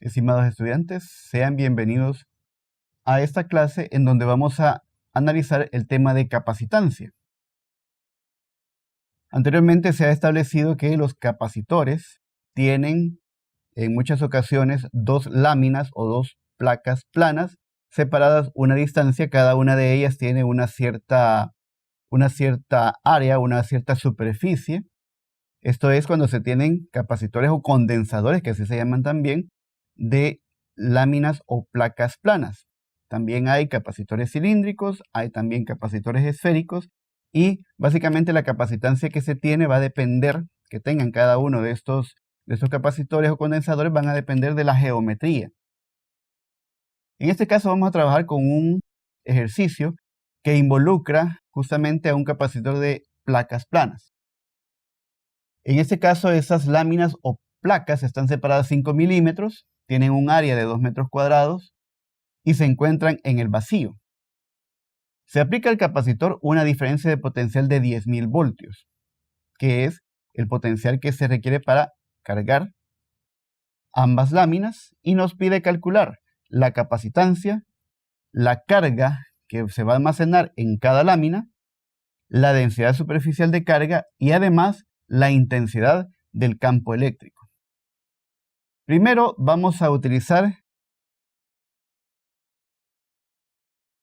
Estimados estudiantes, sean bienvenidos a esta clase en donde vamos a analizar el tema de capacitancia. Anteriormente se ha establecido que los capacitores tienen en muchas ocasiones dos láminas o dos placas planas separadas una distancia. Cada una de ellas tiene una cierta área, una cierta superficie. Esto es cuando se tienen capacitores o condensadores, que así se llaman también, de láminas o placas planas. También hay capacitores cilíndricos, hay también capacitores esféricos y básicamente la capacitancia que se tiene va a depender, que tengan cada uno de estos capacitores o condensadores van a depender de la geometría. En este caso vamos a trabajar con un ejercicio que involucra justamente a un capacitor de placas planas. En este caso, esas láminas o placas están separadas 5 milímetros, tienen un área de 2 metros cuadrados y se encuentran en el vacío. Se aplica al capacitor una diferencia de potencial de 10.000 voltios, que es el potencial que se requiere para cargar ambas láminas, y nos pide calcular la capacitancia, la carga que se va a almacenar en cada lámina, la densidad superficial de carga y además la intensidad del campo eléctrico. Primero vamos a utilizar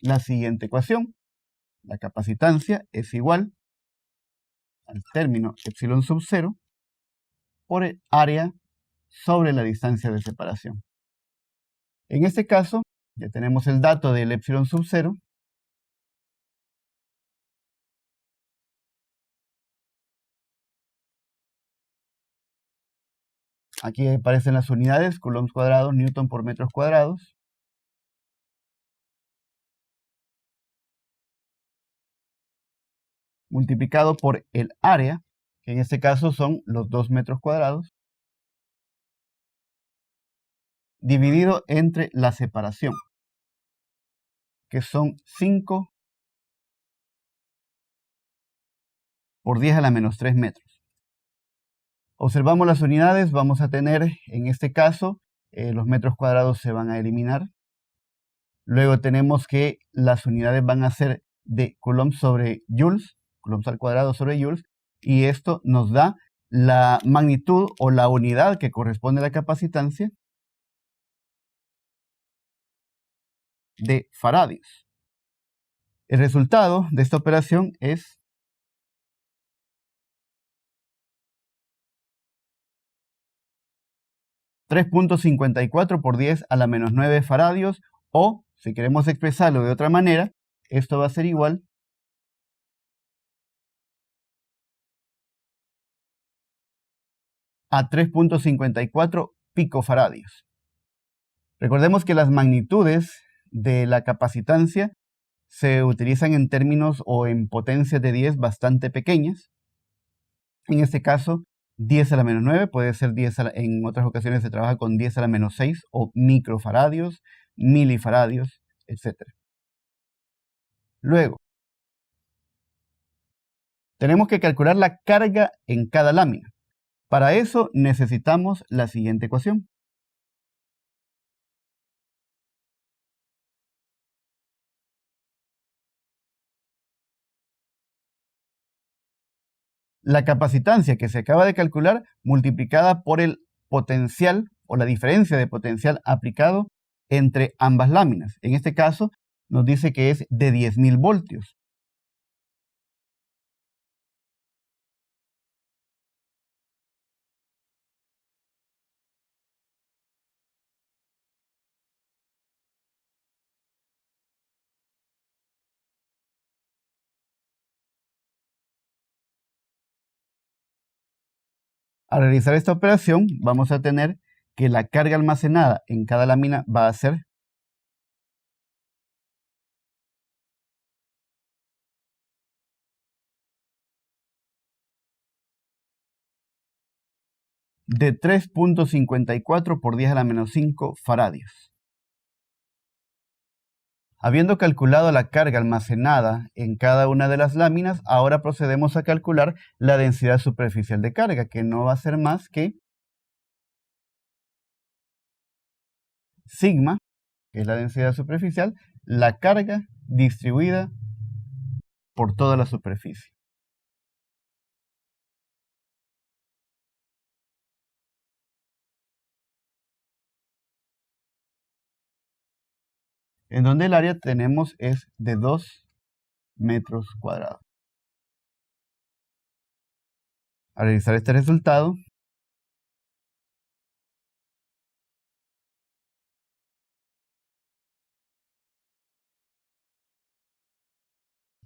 la siguiente ecuación. La capacitancia es igual al término epsilon sub 0 por el área sobre la distancia de separación. En este caso, ya tenemos el dato del epsilon sub 0. Aquí aparecen las unidades, coulombs cuadrados, newton por metros cuadrados. Multiplicado por el área, que en este caso son los 2 metros cuadrados, dividido entre la separación, que son 5 por 10 a la menos 3 metros. Observamos las unidades, vamos a tener en este caso los metros cuadrados se van a eliminar. Luego tenemos que las unidades van a ser de coulombs sobre joules, coulombs al cuadrado sobre joules, y esto nos da la magnitud o la unidad que corresponde a la capacitancia de faradios. El resultado de esta operación es 3.54 por 10 a la menos 9 faradios, o si queremos expresarlo de otra manera, esto va a ser igual a 3.54 picofaradios. Recordemos que las magnitudes de la capacitancia se utilizan en términos o en potencias de 10 bastante pequeñas. En este caso, 10 a la menos 9, puede ser 10 en otras ocasiones se trabaja con 10 a la menos 6 o microfaradios, milifaradios, etc. Luego, tenemos que calcular la carga en cada lámina. Para eso necesitamos la siguiente ecuación. La capacitancia que se acaba de calcular multiplicada por el potencial o la diferencia de potencial aplicado entre ambas láminas. En este caso nos dice que es de 10.000 voltios. Al realizar esta operación vamos a tener que la carga almacenada en cada lámina va a ser de 3.54 por 10 a la menos 5 faradios. Habiendo calculado la carga almacenada en cada una de las láminas, ahora procedemos a calcular la densidad superficial de carga, que no va a ser más que sigma, que es la densidad superficial, la carga distribuida por toda la superficie. En donde el área tenemos es de 2 metros cuadrados. Al realizar este resultado,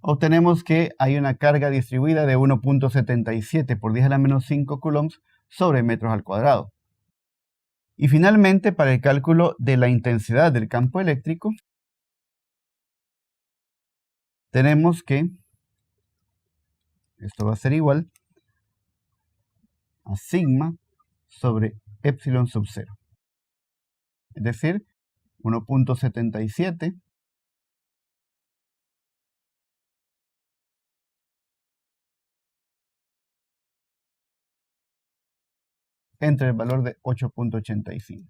obtenemos que hay una carga distribuida de 1.77 por 10 a la menos 5 coulombs sobre metros al cuadrado. Y finalmente, para el cálculo de la intensidad del campo eléctrico, tenemos que esto va a ser igual a sigma sobre epsilon sub 0. Es decir, 1.77 entre el valor de 8.85.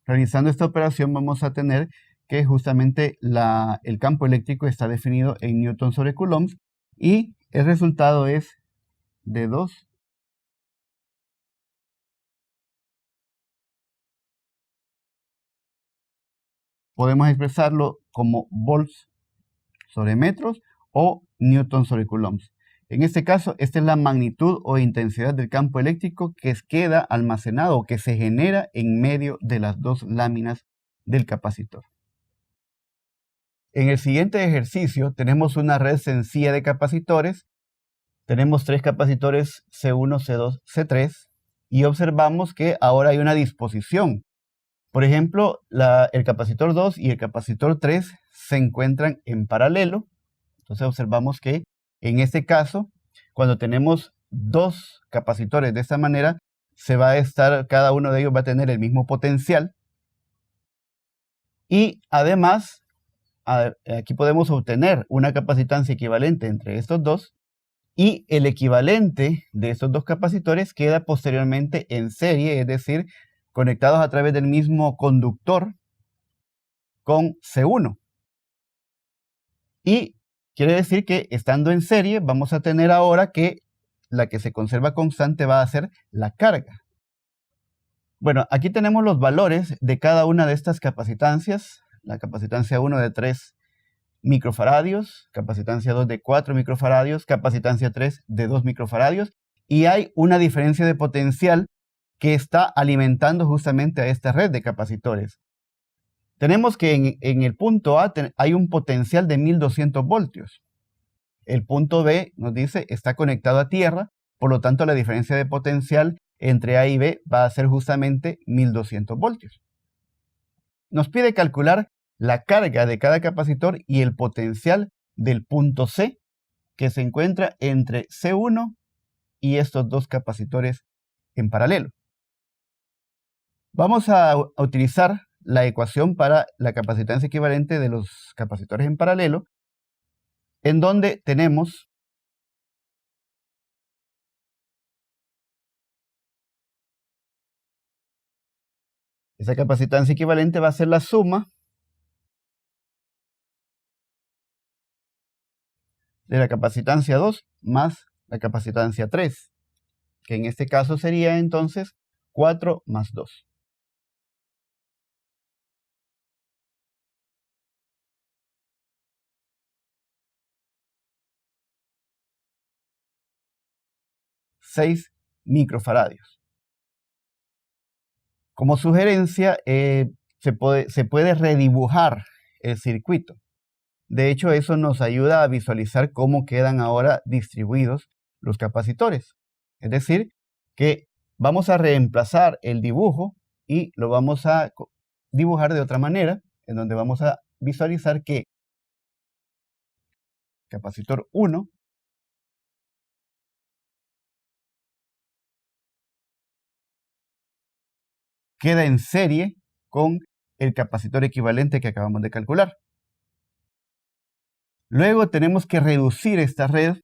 Realizando esta operación vamos a tener que justamente el campo eléctrico está definido en newton sobre coulombs y el resultado es de 2 podemos expresarlo como volts sobre metros o newton sobre coulombs. En este caso, esta es la magnitud o intensidad del campo eléctrico que queda almacenado o que se genera en medio de las dos láminas del capacitor. En el siguiente ejercicio tenemos una red sencilla de capacitores. Tenemos 3 capacitores C1, C2, C3 y observamos que ahora hay una disposición. Por ejemplo, el capacitor 2 y el capacitor 3 se encuentran en paralelo. Entonces observamos que en este caso, cuando tenemos 2 capacitores de esta manera, cada uno de ellos va a tener el mismo potencial. Y además, aquí podemos obtener una capacitancia equivalente entre estos dos. Y el equivalente de estos dos capacitores queda posteriormente en serie, es decir, conectados a través del mismo conductor con C1. Y quiere decir que estando en serie vamos a tener ahora que la que se conserva constante va a ser la carga. Bueno, aquí tenemos los valores de cada una de estas capacitancias. La capacitancia 1 de 3 microfaradios, capacitancia 2 de 4 microfaradios, capacitancia 3 de 2 microfaradios, y hay una diferencia de potencial que está alimentando justamente a esta red de capacitores. Tenemos que en el punto A hay un potencial de 1200 voltios. El punto B nos dice está conectado a tierra, por lo tanto la diferencia de potencial entre A y B va a ser justamente 1200 voltios. Nos pide calcular la carga de cada capacitor y el potencial del punto C que se encuentra entre C1 y estos dos capacitores en paralelo. Vamos a utilizar la ecuación para la capacitancia equivalente de los capacitores en paralelo, en donde tenemos esa capacitancia equivalente va a ser la suma de la capacitancia 2 más la capacitancia 3, que en este caso sería entonces 4 más 2. $6 microfaradios. Como sugerencia, se puede redibujar el circuito. De hecho, eso nos ayuda a visualizar cómo quedan ahora distribuidos los capacitores. Es decir, que vamos a reemplazar el dibujo y lo vamos a dibujar de otra manera, en donde vamos a visualizar que capacitor 1 queda en serie con el capacitor equivalente que acabamos de calcular. Luego tenemos que reducir esta red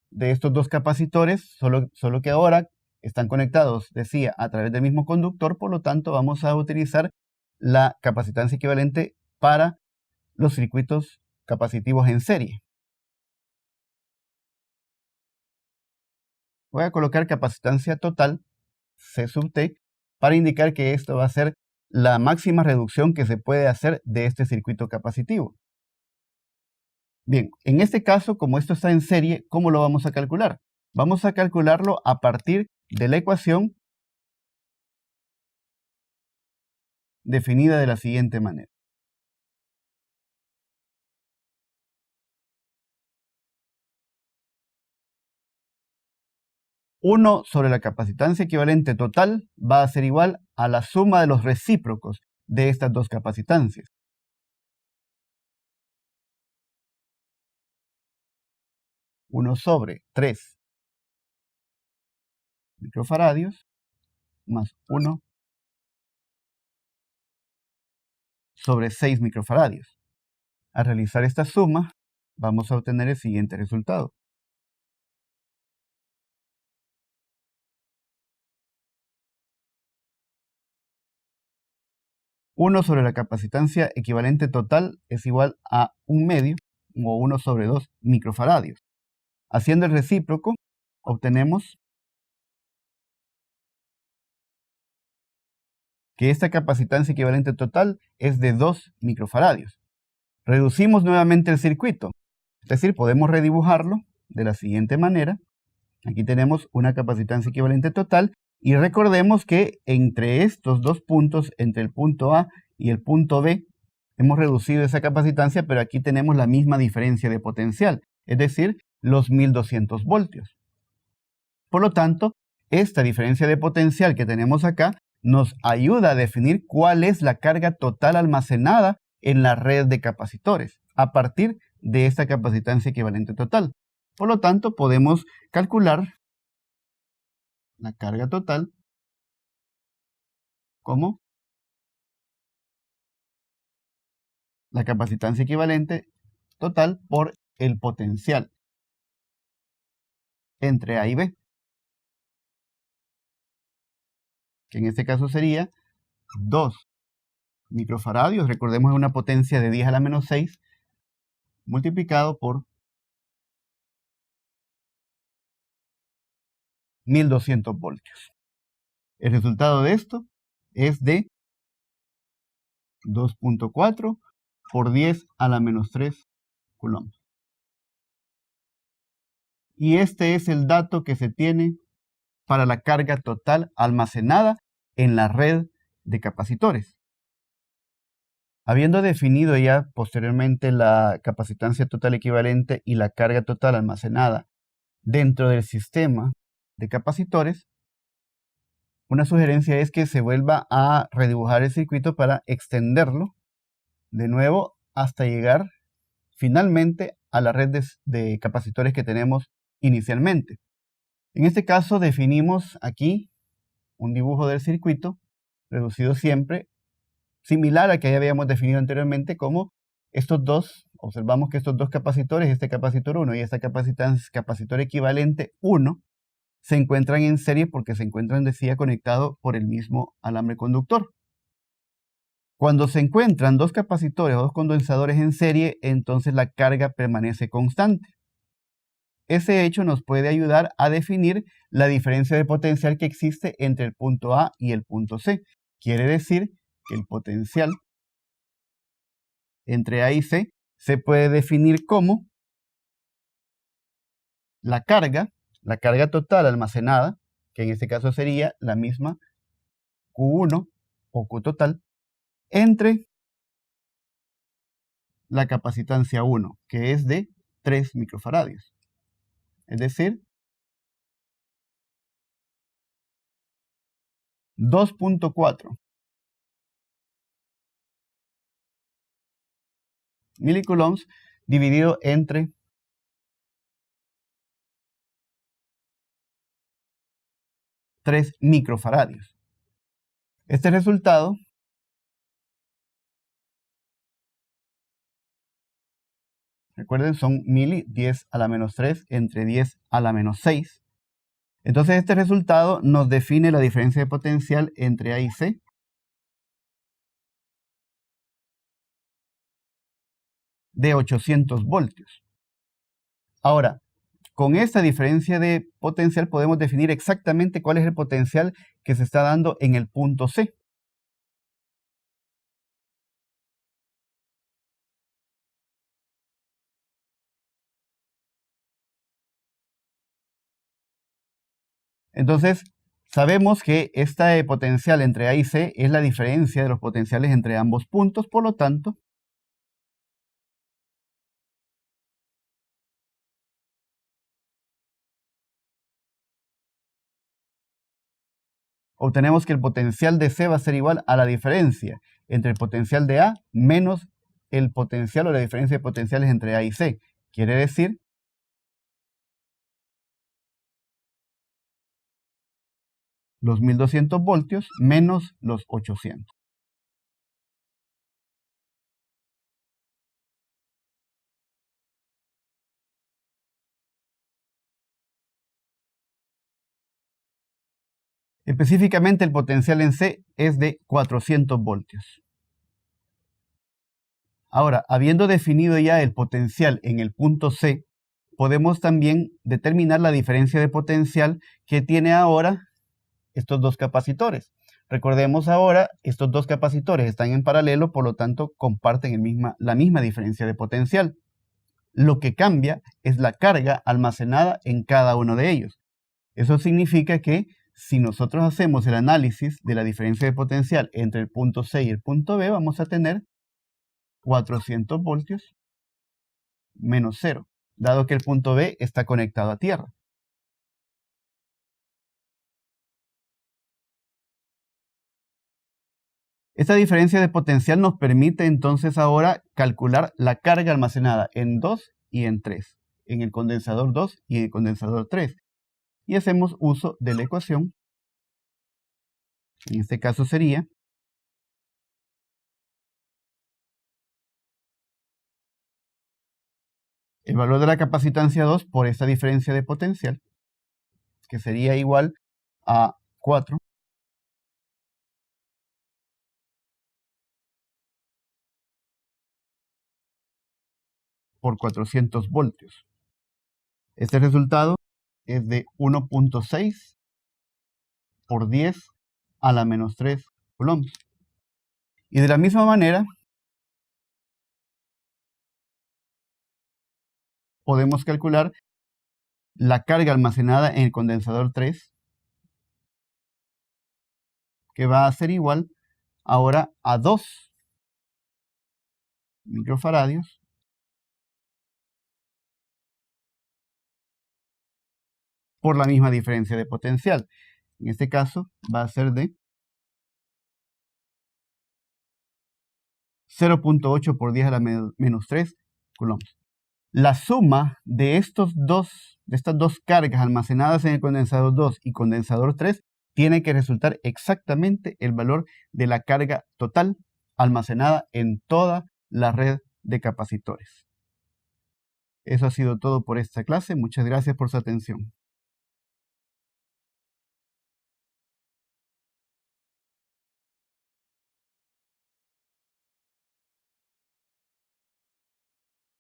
de estos dos capacitores, solo que ahora están conectados, decía, a través del mismo conductor, por lo tanto vamos a utilizar la capacitancia equivalente para los circuitos capacitivos en serie. Voy a colocar capacitancia total, C sub T, para indicar que esto va a ser la máxima reducción que se puede hacer de este circuito capacitivo. Bien, en este caso, como esto está en serie, ¿cómo lo vamos a calcular? Vamos a calcularlo a partir de la ecuación definida de la siguiente manera. 1 sobre la capacitancia equivalente total va a ser igual a la suma de los recíprocos de estas dos capacitancias. 1 sobre 3 microfaradios más 1 sobre 6 microfaradios. Al realizar esta suma, vamos a obtener el siguiente resultado. 1 sobre la capacitancia equivalente total es igual a 1 medio o 1 sobre 2 microfaradios. Haciendo el recíproco, obtenemos que esta capacitancia equivalente total es de 2 microfaradios. Reducimos nuevamente el circuito, es decir, podemos redibujarlo de la siguiente manera. Aquí tenemos una capacitancia equivalente total y recordemos que entre estos dos puntos, entre el punto A y el punto B, hemos reducido esa capacitancia, pero aquí tenemos la misma diferencia de potencial, es decir, los 1200 voltios. Por lo tanto, esta diferencia de potencial que tenemos acá nos ayuda a definir cuál es la carga total almacenada en la red de capacitores a partir de esta capacitancia equivalente total. Por lo tanto, podemos calcular la carga total como la capacitancia equivalente total por el potencial entre A y B, que en este caso sería 2 microfaradios, recordemos es una potencia de 10 a la menos 6, multiplicado por 1200 voltios. El resultado de esto es de 2.4 por 10 a la menos 3 coulombs. Y este es el dato que se tiene para la carga total almacenada en la red de capacitores. Habiendo definido ya posteriormente la capacitancia total equivalente y la carga total almacenada dentro del sistema de capacitores, una sugerencia es que se vuelva a redibujar el circuito para extenderlo de nuevo hasta llegar finalmente a la red de capacitores que tenemos inicialmente. En este caso definimos aquí un dibujo del circuito reducido siempre, similar al que ya habíamos definido anteriormente, como estos dos, observamos que estos dos capacitores, este capacitor 1 y este capacitor equivalente 1, se encuentran en serie porque se encuentran, decía, conectados por el mismo alambre conductor. Cuando se encuentran dos capacitores o dos condensadores en serie, entonces la carga permanece constante. Ese hecho nos puede ayudar a definir la diferencia de potencial que existe entre el punto A y el punto C. Quiere decir que el potencial entre A y C se puede definir como la carga total almacenada, que en este caso sería la misma Q1 o Q total, entre la capacitancia 1, que es de 3 microfaradios. Es decir, 2.4 milicoulombs dividido entre 3 microfaradios. Este resultado Recuerden, son mili 10 a la menos 3 entre 10 a la menos 6. Entonces este resultado nos define la diferencia de potencial entre A y C. De 800 voltios. Ahora, con esta diferencia de potencial podemos definir exactamente cuál es el potencial que se está dando en el punto C. Entonces, sabemos que esta potencial entre A y C es la diferencia de los potenciales entre ambos puntos, por lo tanto, obtenemos que el potencial de C va a ser igual a la diferencia entre el potencial de A menos el potencial o la diferencia de potenciales entre A y C. Quiere decir los 1200 voltios menos los 800. Específicamente el potencial en C es de 400 voltios. Ahora, habiendo definido ya el potencial en el punto C, podemos también determinar la diferencia de potencial que tiene ahora estos dos capacitores. Recordemos ahora, estos dos capacitores están en paralelo, por lo tanto comparten la misma diferencia de potencial. Lo que cambia es la carga almacenada en cada uno de ellos. Eso significa que si nosotros hacemos el análisis de la diferencia de potencial entre el punto C y el punto B, vamos a tener 400 voltios menos 0, dado que el punto B está conectado a tierra. Esta diferencia de potencial nos permite entonces ahora calcular la carga almacenada en 2 y en 3, en el condensador 2 y en el condensador 3. Y hacemos uso de la ecuación. En este caso sería el valor de la capacitancia 2 por esta diferencia de potencial, que sería igual a 4 por 400 voltios. Este resultado es de 1.6 por 10 a la menos 3 coulombs. Y de la misma manera, podemos calcular la carga almacenada en el condensador 3, que va a ser igual ahora a 2 microfaradios por la misma diferencia de potencial. En este caso va a ser de 0.8 por 10 a la menos 3 coulombs. La suma de estas dos cargas almacenadas en el condensador 2 y condensador 3 tiene que resultar exactamente el valor de la carga total almacenada en toda la red de capacitores. Eso ha sido todo por esta clase. Muchas gracias por su atención.